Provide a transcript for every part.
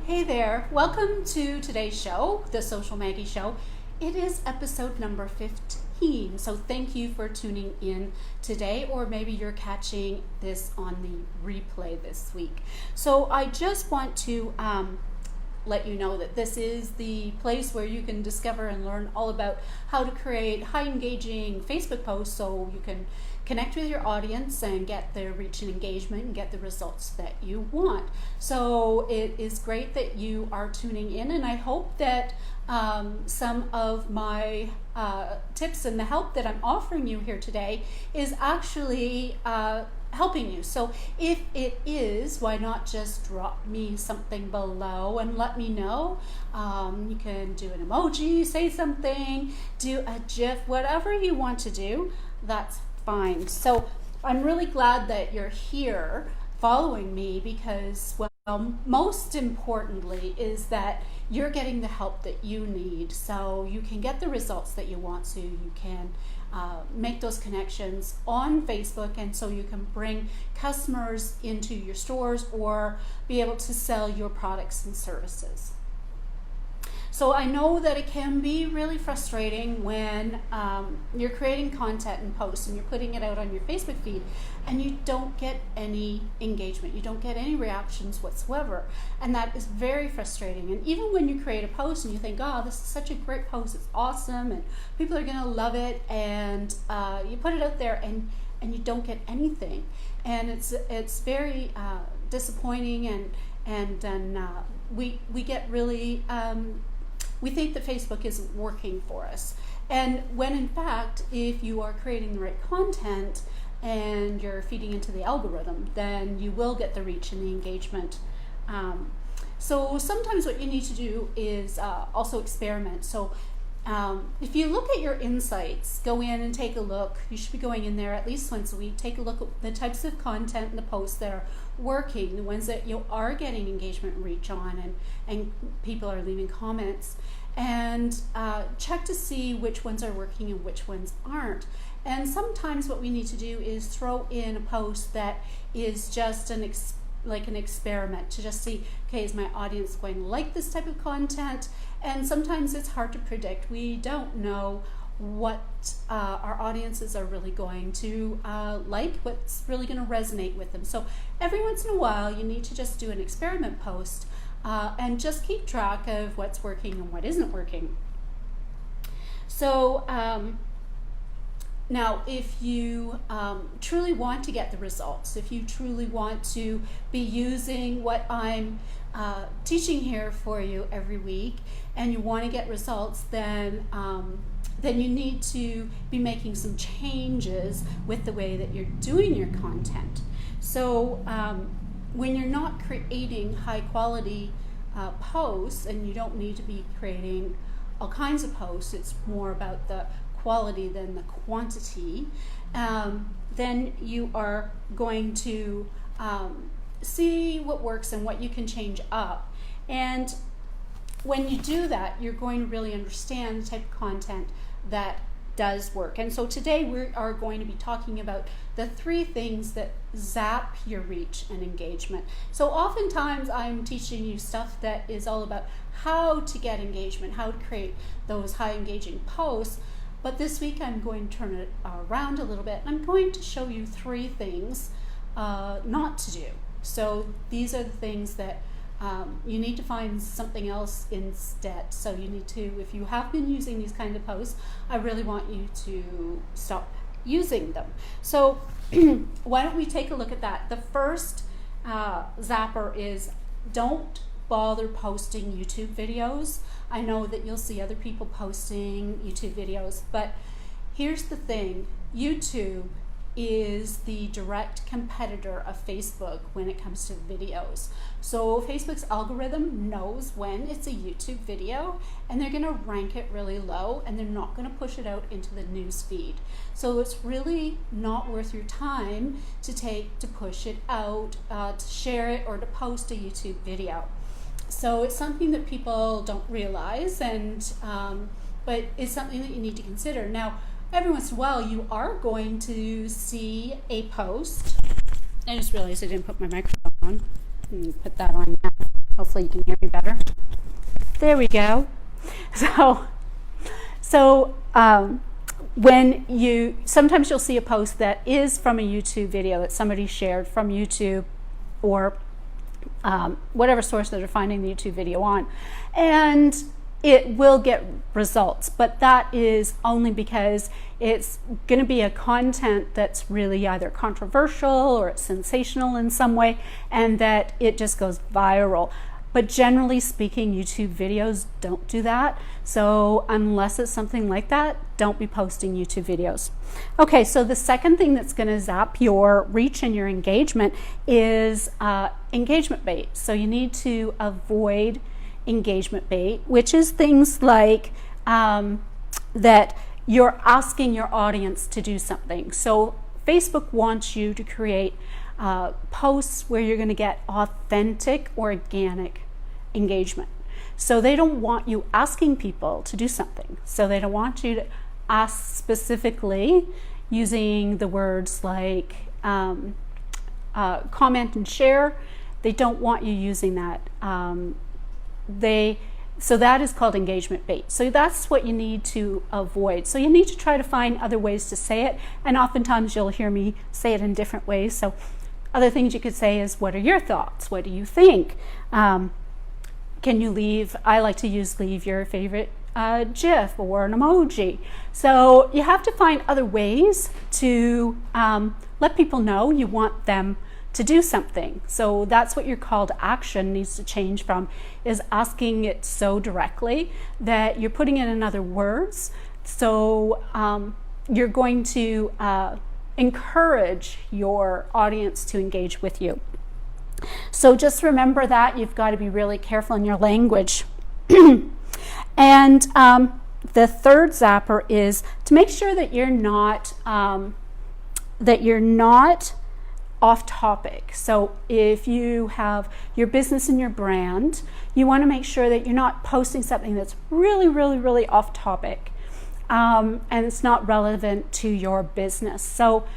Hey there, welcome to today's show, the Social Maggie Show. It is episode number 15, so thank you for tuning in today, or maybe you're catching this on the replay this week. So I just want to let you know that this is the place where you can discover and learn all about how to create high engaging Facebook posts so you can connect with your audience and get the reach and engagement and get the results that you want. So it is great that you are tuning in, and I hope that some of my tips and the help that I'm offering you here today is actually helping you. So if it is, why not just drop me something below and let me know. You can do an emoji, say something, do a GIF, whatever you want to do, that's fine. So I'm really glad that you're here following me because, well, most importantly is that you're getting the help that you need so you can get the results that you want, so you can make those connections on Facebook, and so you can bring customers into your stores or be able to sell your products and services. So I know that it can be really frustrating when you're creating content and posts and you're putting it out on your Facebook feed and you don't get any engagement, you don't get any reactions whatsoever, and that is very frustrating. And even when you create a post and you think, oh, this is such a great post, it's awesome and people are going to love it, and you put it out there and you don't get anything, and it's very disappointing, and then we get really we think that Facebook isn't working for us. And when in fact, if you are creating the right content and you're feeding into the algorithm, then you will get the reach and the engagement. So sometimes what you need to do is also experiment. So if you look at your insights, go in and take a look. You should be going in there at least once a week. Take a look at the types of content and the posts that are working, the ones that you are getting engagement and reach on, and people are leaving comments, and check to see which ones are working and which ones aren't. And sometimes what we need to do is throw in a post that is just like an experiment to just see, okay, is my audience going to like this type of content? And sometimes it's hard to predict. We don't know what our audiences are really going to like, what's really going to resonate with them. So every once in a while you need to just do an experiment post and just keep track of what's working and what isn't working. So now if you truly want to get the results, if you truly want to be using what I'm teaching here for you every week, and you want to get results, then you need to be making some changes with the way that you're doing your content. So when you're not creating high quality posts, and you don't need to be creating all kinds of posts, it's more about the quality than the quantity, then you are going to see what works and what you can change up. And when you do that, you're going to really understand the type of content that does work. And so today we are going to be talking about the 3 things that zap your reach and engagement. So oftentimes I'm teaching you stuff that is all about how to get engagement, how to create those high engaging posts. But this week I'm going to turn it around a little bit. I'm going to show you 3 things not to do. So these are the things that you need to find something else instead. So you need to, if you have been using these kind of posts, I really want you to stop using them. So why don't we take a look at that? The first zapper is don't bother posting YouTube videos. I know that you'll see other people posting YouTube videos, but here's the thing. YouTube is the direct competitor of Facebook when it comes to videos. So Facebook's algorithm knows when it's a YouTube video, and they're going to rank it really low, and they're not going to push it out into the news feed. So it's really not worth your time to push it out, to share it, or to post a YouTube video. So it's something that people don't realize, and but it's something that you need to consider. Now, every once in a while, you are going to see a post. I just realized I didn't put my microphone on. Put that on now. Hopefully you can hear me better. There we go. So sometimes you'll see a post that is from a YouTube video that somebody shared from YouTube or whatever source that they're finding the YouTube video on, and it will get results, but that is only because it's going to be a content that's really either controversial or it's sensational in some way, and that it just goes viral. But generally speaking, YouTube videos don't do that. So unless it's something like that, don't be posting YouTube videos. Okay, so the second thing that's going to zap your reach and your engagement is engagement bait. So you need to avoid engagement bait, which is things like that you're asking your audience to do something. So Facebook wants you to create posts where you're going to get authentic, organic engagement. So they don't want you asking people to do something. So they don't want you to ask specifically using the words like comment and share. They don't want you using that. So that is called engagement bait. So that's what you need to avoid. So you need to try to find other ways to say it, and oftentimes you'll hear me say it in different ways. So other things you could say is, what are your thoughts? What do you think? Can you leave, I like to leave your favorite GIF or an emoji. So you have to find other ways to let people know you want them to do something. So that's what your call to action needs to change from, is asking it so directly that you're putting it in other words. So you're going to encourage your audience to engage with you. So just remember that you've got to be really careful in your language. And the third zapper is to make sure that you're not off topic. So if you have your business and your brand, you want to make sure that you're not posting something that's really, really, really off topic, and it's not relevant to your business. So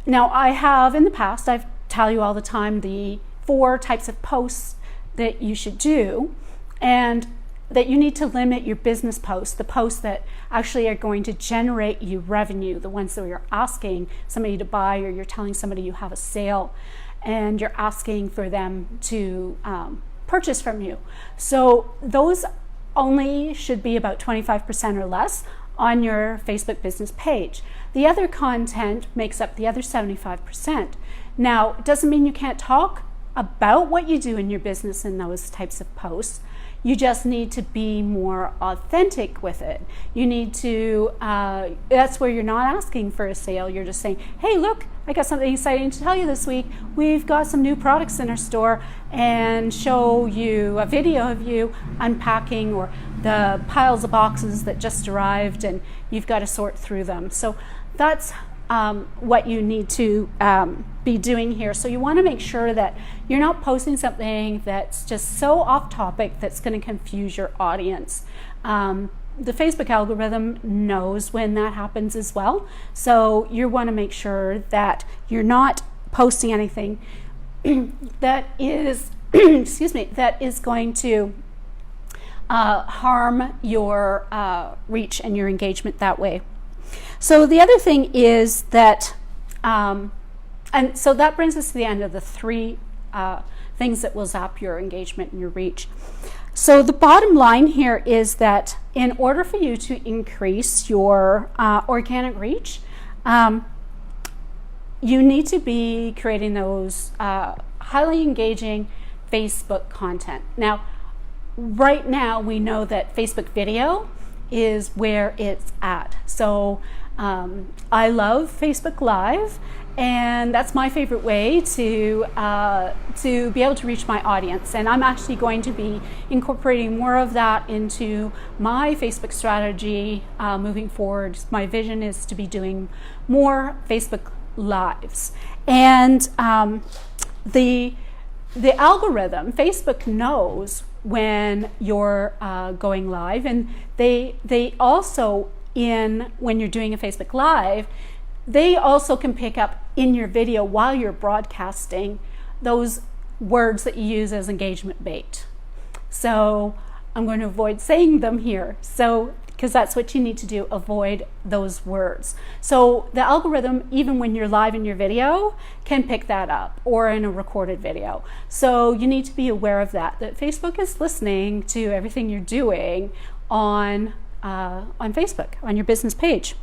now I have in the past, I've tell you all the time the 4 types of posts that you should do, and that you need to limit your business posts, the posts that actually are going to generate you revenue, the ones that you're asking somebody to buy, or you're telling somebody you have a sale and you're asking for them to purchase from you. So those only should be about 25% or less on your Facebook business page. The other content makes up the other 75%. Now, it doesn't mean you can't talk about what you do in your business in those types of posts. You just need to be more authentic with it. You need to, that's where you're not asking for a sale. You're just saying, hey, look, I got something exciting to tell you this week. We've got some new products in our store, and show you a video of you unpacking or the piles of boxes that just arrived, and you've got to sort through them. So that's what you need to be doing here. So you want to make sure that you're not posting something that's just so off topic that's going to confuse your audience. The Facebook algorithm knows when that happens as well. So you want to make sure that you're not posting anything that is, excuse me, that is going to harm your reach and your engagement that way. So the other thing is that, and so that brings us to the end of the 3 things that will zap your engagement and your reach. So the bottom line here is that in order for you to increase your organic reach, you need to be creating those highly engaging Facebook content. Now, right now we know that Facebook video is where it's at. So I love Facebook Live, and that's my favorite way to be able to reach my audience. And I'm actually going to be incorporating more of that into my Facebook strategy moving forward. My vision is to be doing more Facebook Lives. And the algorithm, Facebook knows when you're going live, and they also, when you're doing a Facebook Live, they also can pick up in your video while you're broadcasting those words that you use as engagement bait. So I'm going to avoid saying them here. So, because that's what you need to do, avoid those words. So the algorithm, even when you're live in your video, can pick that up, or in a recorded video. So you need to be aware of that Facebook is listening to everything you're doing on Facebook, on your business page.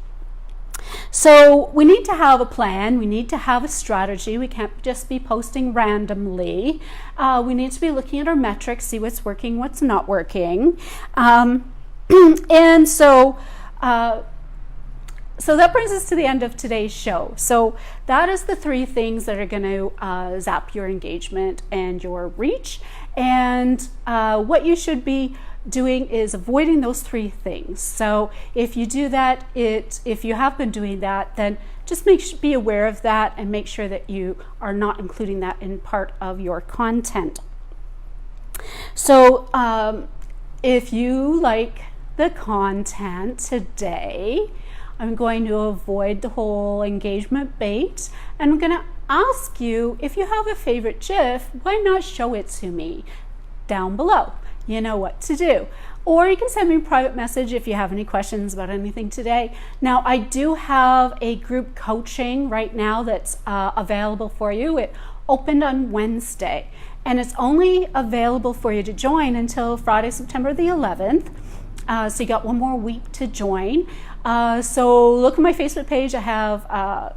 So we need to have a plan, we need to have a strategy. We can't just be posting randomly. We need to be looking at our metrics, see what's working, what's not working. And so that brings us to the end of today's show. So that is the 3 things that are going to zap your engagement and your reach. And what you should be doing is avoiding those 3 things. So if you do that, if you have been doing that, then just be aware of that and make sure that you are not including that in part of your content. So if you like the content today, I'm going to avoid the whole engagement bait, and I'm going to ask you, if you have a favorite GIF, why not show it to me down below? You know what to do. Or you can send me a private message if you have any questions about anything today. Now, I do have a group coaching right now that's available for you. It opened on Wednesday, and it's only available for you to join until Friday, September the 11th. So you got 1 more week to join. So look at my Facebook page. I have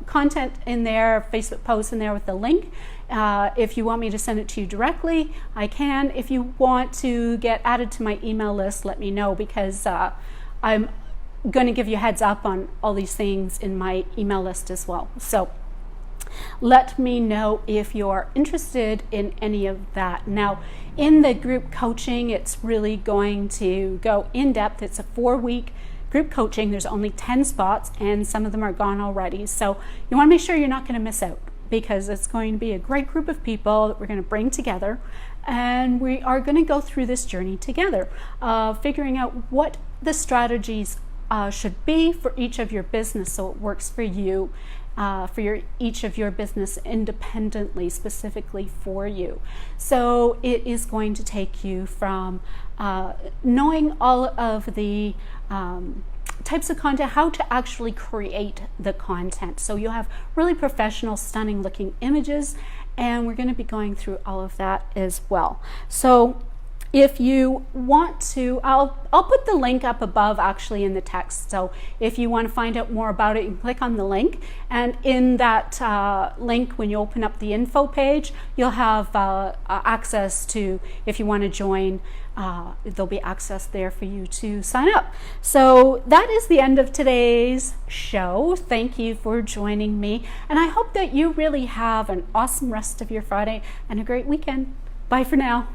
content in there, Facebook posts in there with the link. If you want me to send it to you directly, I can. If you want to get added to my email list, let me know, because I'm going to give you a heads up on all these things in my email list as well. So let me know if you're interested in any of that. Now, in the group coaching, it's really going to go in depth. It's a 4-week group coaching. There's only 10 spots, and some of them are gone already. So you want to make sure you're not going to miss out, because it's going to be a great group of people that we're going to bring together, and we are going to go through this journey together, figuring out what the strategies should be for each of your business, so it works for you, for each of your business independently, specifically for you. So it is going to take you from knowing all of the types of content, how to actually create the content. So you'll have really professional, stunning looking images, and we're going to be going through all of that as well. So if you want to, I'll put the link up above actually in the text. So if you want to find out more about it, you can click on the link, and in that link, when you open up the info page, you'll have access to, if you want to join, there'll be access there for you to sign up. So that is the end of today's show. Thank you for joining me, and I hope that you really have an awesome rest of your Friday and a great weekend. Bye for now.